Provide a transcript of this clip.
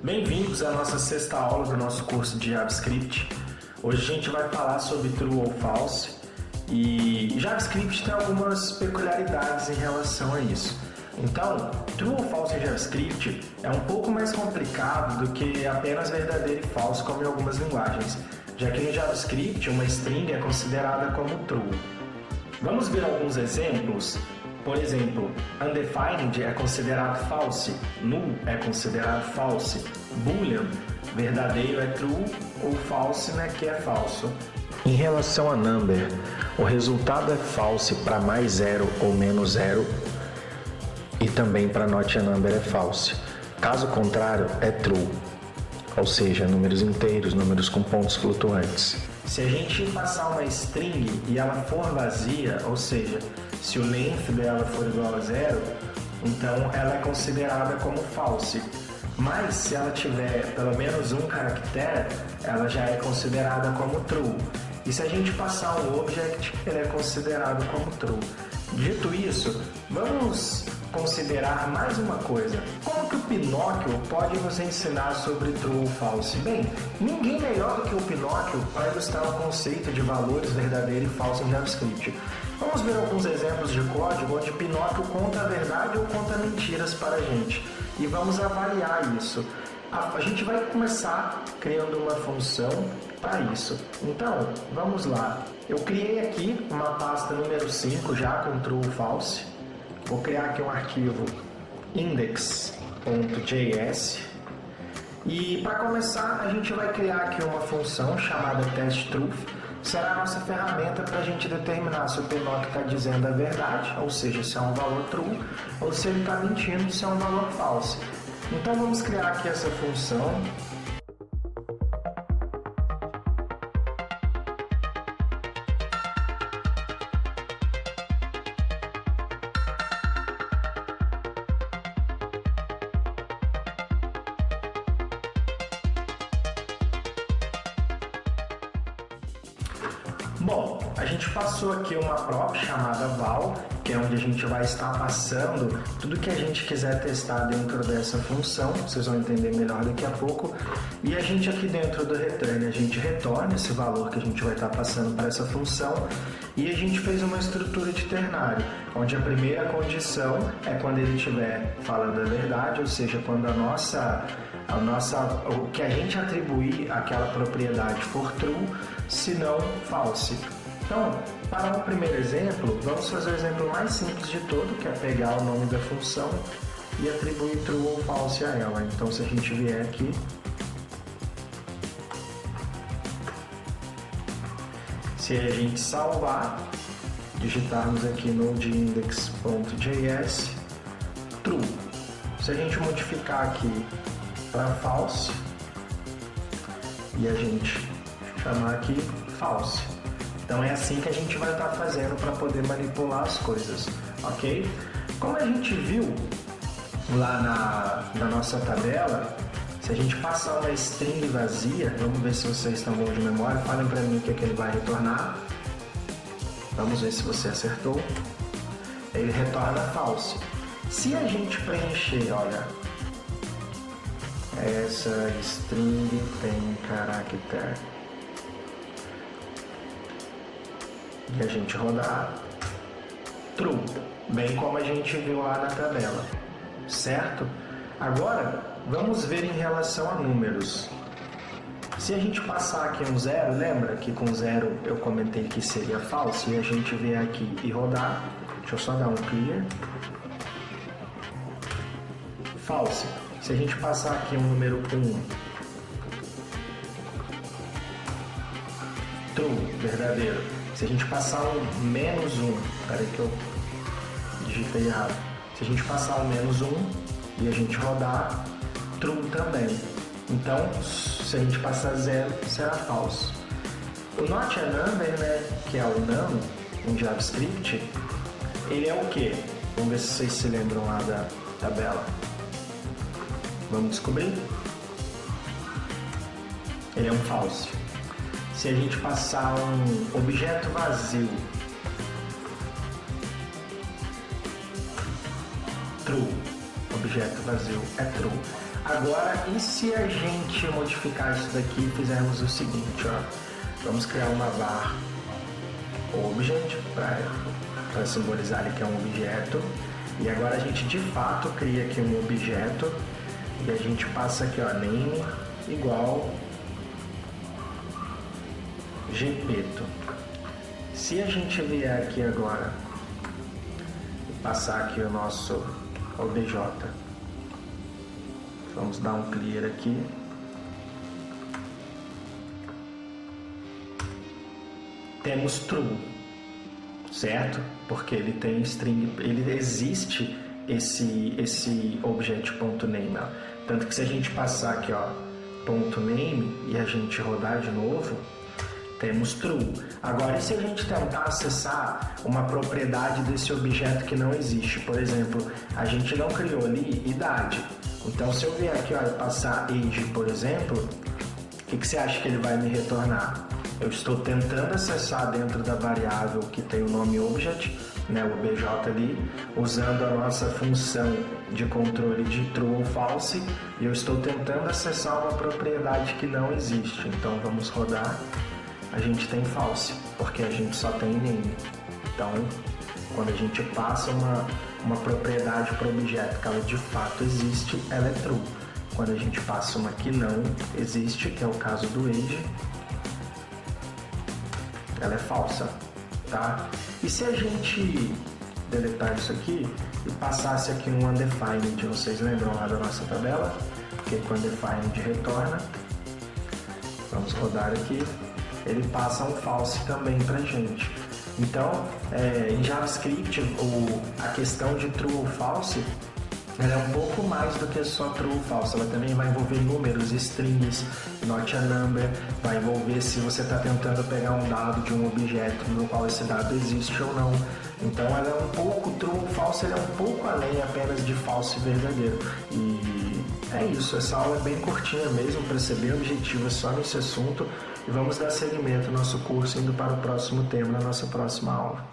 Bem-vindos à nossa sexta aula do nosso curso de JavaScript. Hoje a gente vai falar sobre True ou False e JavaScript tem algumas peculiaridades em relação a isso. Então, True ou False em JavaScript é um pouco mais complicado do que apenas verdadeiro e falso como em algumas linguagens, já que em JavaScript uma string é considerada como True. Vamos ver alguns exemplos. Por exemplo, undefined é considerado false, null é considerado false, boolean, verdadeiro é true ou false, que é falso. Em relação a number, o resultado é false para mais 0 ou menos 0 e também para not a number é false. Caso contrário, é true, ou seja, números inteiros, números com pontos flutuantes. Se a gente passar uma string e ela for vazia, ou seja, se o length dela for igual a 0, então ela é considerada como false. Mas se ela tiver pelo menos um caractere, ela já é considerada como true. E se a gente passar um object, ele é considerado como true. Dito isso, vamos considerar mais uma coisa. Como que o Pinóquio pode nos ensinar sobre true ou false? Bem, ninguém melhor do que o Pinóquio para ilustrar o conceito de valores verdadeiro e falso em JavaScript. Vamos ver alguns exemplos de código onde Pinóquio conta a verdade ou conta mentiras para a gente. E vamos avaliar isso. A gente vai começar criando uma função para isso. Então, vamos lá. Eu criei aqui uma pasta número 5 já com true ou false. Vou criar aqui um arquivo index.js e para começar a gente vai criar aqui uma função chamada testTruth. Será a nossa ferramenta para a gente determinar se o Pinóquio está dizendo a verdade, ou seja, se é um valor true, ou se ele está mentindo, se é um valor false. Então vamos criar aqui essa função. Bom, a gente passou aqui uma prop chamada val, que é onde a gente vai estar passando tudo que a gente quiser testar dentro dessa função, vocês vão entender melhor daqui a pouco. E a gente aqui dentro do return, a gente retorna esse valor que a gente vai estar passando para essa função e a gente fez uma estrutura de ternário, onde a primeira condição é quando ele estiver falando a verdade, ou seja, quando o que a gente atribuir àquela propriedade for true, se não false. Então, para um primeiro exemplo, vamos fazer o exemplo mais simples de todo, que é pegar o nome da função e atribuir true ou false a ela. Então, se a gente vier aqui, se a gente salvar, digitarmos aqui node.index.js, true. Se a gente modificar aqui para false e a gente chamar aqui false. Então é assim que a gente vai estar fazendo para poder manipular as coisas, ok? Como a gente viu lá na nossa tabela, se a gente passar uma string vazia, vamos ver se vocês estão bons de memória, falem para mim o que é que ele vai retornar. Vamos ver se você acertou. Ele retorna false. Se a gente preencher, olha, essa string tem caractere e a gente rodar true, bem como a gente viu lá na tabela, certo? Agora vamos ver em relação a números. Se a gente passar aqui um 0, lembra que com 0 eu comentei que seria false, e a gente vier aqui e rodar, deixa eu só dar um clear, false. Se a gente passar aqui um número 1, true, verdadeiro. Se a gente passar um menos 1, peraí que eu digitei errado. Se a gente passar um menos 1 e a gente rodar, true também. Então, se a gente passar 0, será false. O not a number, que é o num em JavaScript, ele é o quê? Vamos ver se vocês se lembram lá da tabela. Vamos descobrir? Ele é um false. Se a gente passar um objeto vazio, true. Objeto vazio é true. Agora, e se a gente modificar isso daqui e fizermos o seguinte, ó? Vamos criar uma var object para simbolizar ali que é um objeto. E agora a gente de fato cria aqui um objeto e a gente passa aqui, ó, name igual gpeto. Se a gente vier aqui agora e passar aqui o nosso obj, vamos dar um clear aqui. Temos true, certo? Porque ele tem string, ele existe esse objeto.name, tanto que se a gente passar aqui, ó, .name e a gente rodar de novo, temos true. Agora, e se a gente tentar acessar uma propriedade desse objeto que não existe? Por exemplo, a gente não criou ali idade. Então, se eu vier aqui, ó, e passar age, por exemplo, o que você acha que ele vai me retornar? Eu estou tentando acessar dentro da variável que tem o nome object, né, o obj ali, usando a nossa função de controle de true ou false, e eu estou tentando acessar uma propriedade que não existe. Então vamos rodar, a gente tem false, porque a gente só tem name. Então, quando a gente passa uma propriedade para o objeto que ela de fato existe, ela é true. Quando a gente passa uma que não existe, que é o caso do age, ela é falsa, tá? E se a gente deletar isso aqui e passasse aqui um undefined, vocês lembram lá da nossa tabela? Que com undefined retorna. Vamos rodar aqui, ele passa um false também pra gente. Então, em JavaScript, a questão de true ou false, ela é um pouco mais do que só true ou false. Ela também vai envolver números, strings, not a number, vai envolver se você está tentando pegar um dado de um objeto no qual esse dado existe ou não. Então ela é um pouco true ou false, ela é um pouco além apenas de falso e verdadeiro. E é isso, essa aula é bem curtinha mesmo, para ser bem objetiva só nesse assunto. E vamos dar seguimento ao nosso curso indo para o próximo tema na nossa próxima aula.